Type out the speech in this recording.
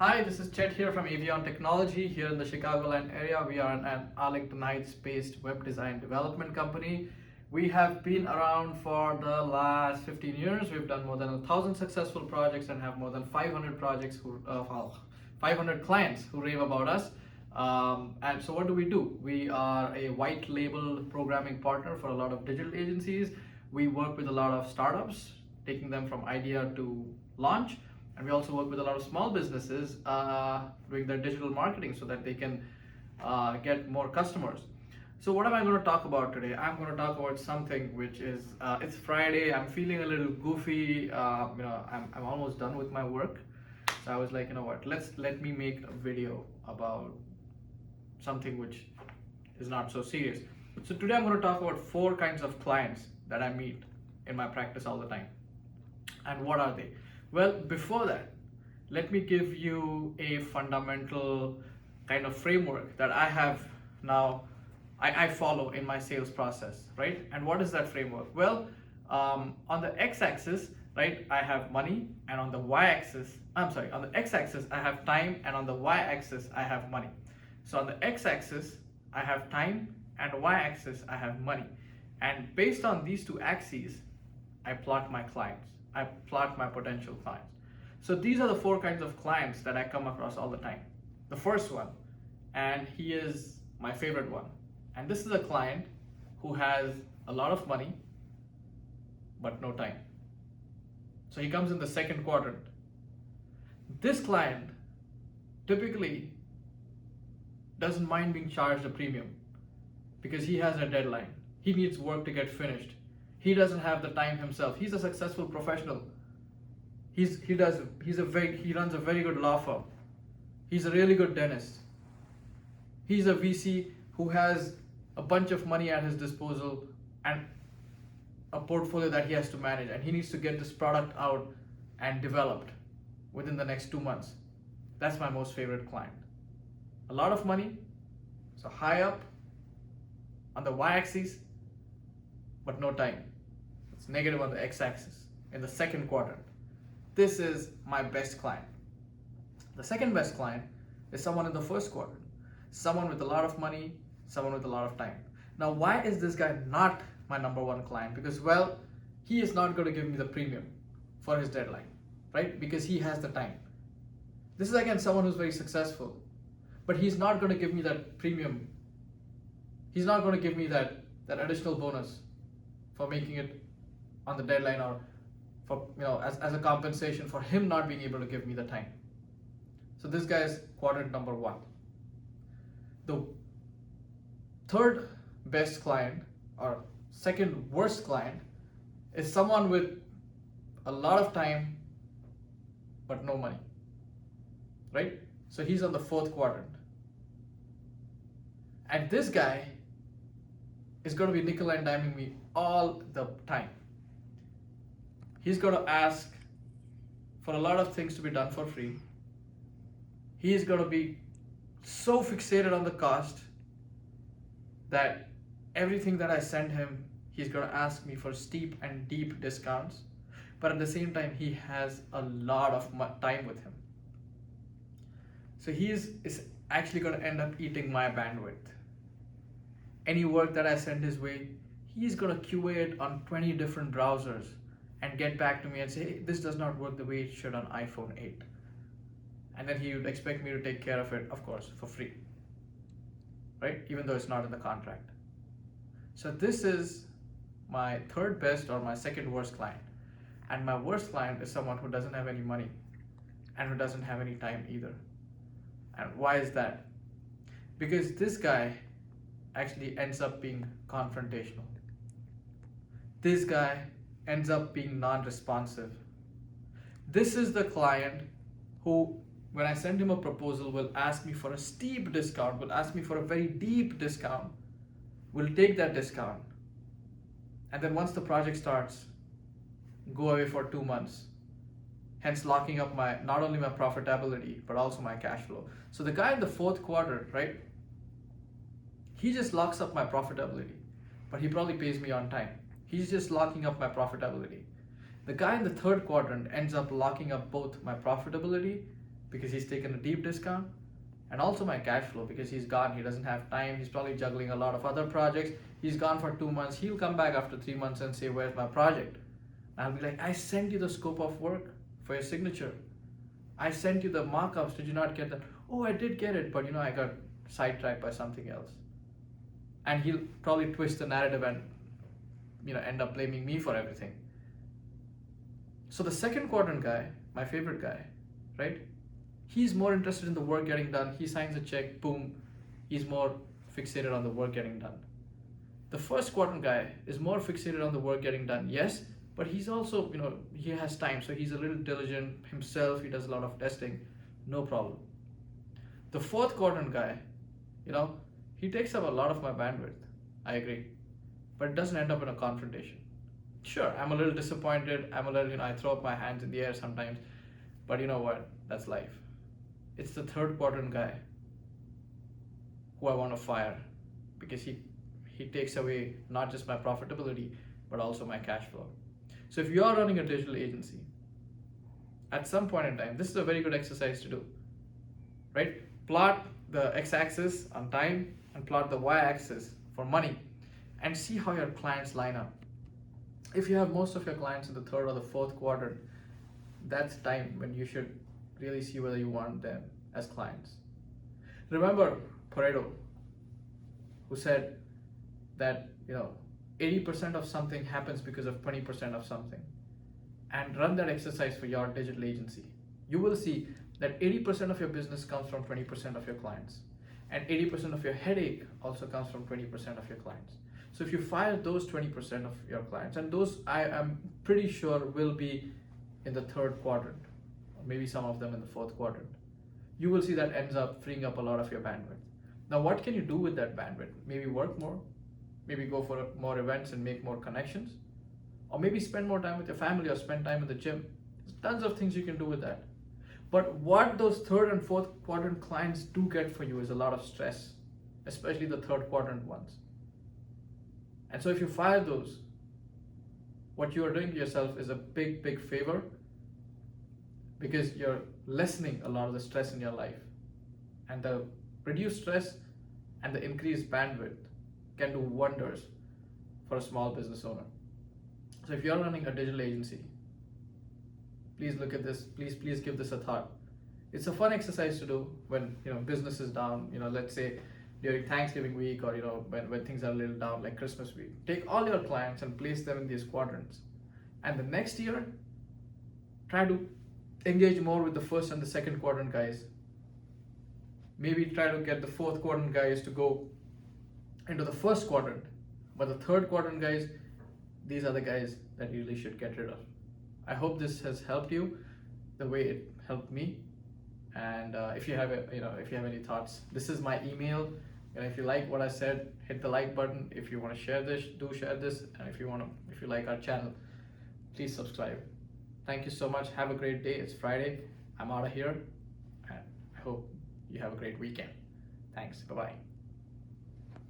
Hi, this is Chet here from Avion Technology here in the Chicagoland area. We are an Arlington Heights-based web design development company. We have been around for the last 15 years. We've done more than 1,000 successful projects and have more than 500 500 clients who rave about us. And so what do? We are a white label programming partner for a lot of digital agencies. We work with a lot of startups, taking them from idea to launch. And we also work with a lot of small businesses doing their digital marketing so that they can get more customers. So what am I going to talk about today? I'm going to talk about something which is, it's Friday, I'm feeling a little goofy, I'm almost done with my work. So I was like, you know what, let me make a video about something which is not so serious. So today I'm going to talk about 4 kinds of clients that I meet in my practice all the time. And what are they? Well, before that, let me give you a fundamental kind of framework that I have now, I follow in my sales process, right? And what is that framework? Well, on the x-axis, right, I have money, and on the y-axis, on the x-axis, I have time, and on the y-axis, I have money. So on the x-axis, I have time, and y-axis, I have money. And based on these 2 axes, I plot my clients. I plot my potential clients. So these are the 4 kinds of clients that I come across all the time. The first one, and he is my favorite one, and this is a client who has a lot of money but no time. So he comes in the second quadrant. This client typically doesn't mind being charged a premium because he has a deadline. He needs work to get finished. He doesn't have the time himself. He's a successful professional. He runs a very good law firm. He's a really good dentist. He's a VC who has a bunch of money at his disposal and a portfolio that he has to manage, and he needs to get this product out and developed within the next 2 months. That's my most favorite client. A lot of money, so high up on the y-axis, but no time. It's negative on the x-axis in the second quadrant. This is my best client. The second best client is someone in the first quadrant. Someone with a lot of money, someone with a lot of time. Now, why is this guy not my number 1 client? Because, well, he is not going to give me the premium for his deadline, right? Because he has the time. This is again someone who's very successful, but he's not going to give me that premium. He's not going to give me that additional bonus for making it on the deadline, or for, as a compensation for him not being able to give me the time. So this guy is quadrant number 1. The third best client, or second worst client, is someone with a lot of time but no money, right? So he's on the 4th quadrant. And this guy is going to be nickel and diming me all the time. He's going to ask for a lot of things to be done for free. He's going to be so fixated on the cost that everything that I send him, he's going to ask me for steep and deep discounts. But at the same time, he has a lot of time with him. So he is actually going to end up eating my bandwidth. Any work that I send his way, he's going to QA it on 20 different browsers and get back to me and say, hey, this does not work the way it should on iPhone 8. And then he would expect me to take care of it, of course, for free, right? Even though it's not in the contract. So this is my third best or my second worst client. And my worst client is someone who doesn't have any money and who doesn't have any time either. And why is that? Because this guy actually ends up being confrontational. This guy ends up being non-responsive. This is the client who, when I send him a proposal, will ask me for a steep discount, will ask me for a very deep discount, will take that discount, and then once the project starts, go away for 2 months, hence locking up not only my profitability, but also my cash flow. So the guy in the 4th quadrant, right, he just locks up my profitability, but he probably pays me on time. He's just locking up my profitability. The guy in the 3rd quadrant ends up locking up both my profitability because he's taken a deep discount, and also my cash flow because he's gone. He doesn't have time. He's probably juggling a lot of other projects. He's gone for 2 months. He'll come back after 3 months and say, "Where's my project?" And I'll be like, "I sent you the scope of work for your signature. I sent you the markups. Did you not get that?" "Oh, I did get it, but I got sidetracked by something else." And he'll probably twist the narrative and end up blaming me for everything. So the second quadrant guy, my favorite guy, right? He's more interested in the work getting done. He signs a check, boom. He's more fixated on the work getting done. The first quadrant guy is more fixated on the work getting done, yes, but he's also, he has time, so he's a little diligent himself. He does a lot of testing, no problem. The fourth quadrant guy, he takes up a lot of my bandwidth. I agree, but it doesn't end up in a confrontation. Sure, I'm a little disappointed. I'm a little, I throw up my hands in the air sometimes, but you know what? That's life. It's the third quadrant guy who I want to fire because he takes away not just my profitability, but also my cash flow. So if you are running a digital agency, at some point in time, this is a very good exercise to do, right? Plot the x-axis on time and plot the y-axis for money and see how your clients line up. If you have most of your clients in the third or the fourth quadrant, that's time when you should really see whether you want them as clients. Remember Pareto, who said that 80% of something happens because of 20% of something. And run that exercise for your digital agency. You will see that 80% of your business comes from 20% of your clients. And 80% of your headache also comes from 20% of your clients. So if you fire those 20% of your clients, and those I am pretty sure will be in the third quadrant, or maybe some of them in the fourth quadrant, you will see that ends up freeing up a lot of your bandwidth. Now, what can you do with that bandwidth? Maybe work more, maybe go for more events and make more connections, or maybe spend more time with your family or spend time in the gym. There's tons of things you can do with that. But what those third and fourth quadrant clients do get for you is a lot of stress, especially the third quadrant ones. And so if you fire those, what you are doing to yourself is a big, big favor because you're lessening a lot of the stress in your life. And the reduced stress and the increased bandwidth can do wonders for a small business owner. So if you're running a digital agency, please look at this. Please give this a thought. It's a fun exercise to do when business is down. Let's say during Thanksgiving week, or when things are a little down, like Christmas week. Take all your clients and place them in these quadrants, and the next year, try to engage more with the first and the second quadrant guys. Maybe try to get the fourth quadrant guys to go into the first quadrant, but the third quadrant guys, these are the guys that you really should get rid of. I hope this has helped you the way it helped me. And if you have any thoughts, this is my email. And if you like what I said, hit the like button. If you want to share this, do share this. And if you like our channel, please subscribe. Thank you so much. Have a great day. It's Friday. I'm out of here, and I hope you have a great weekend. Thanks. Bye-bye.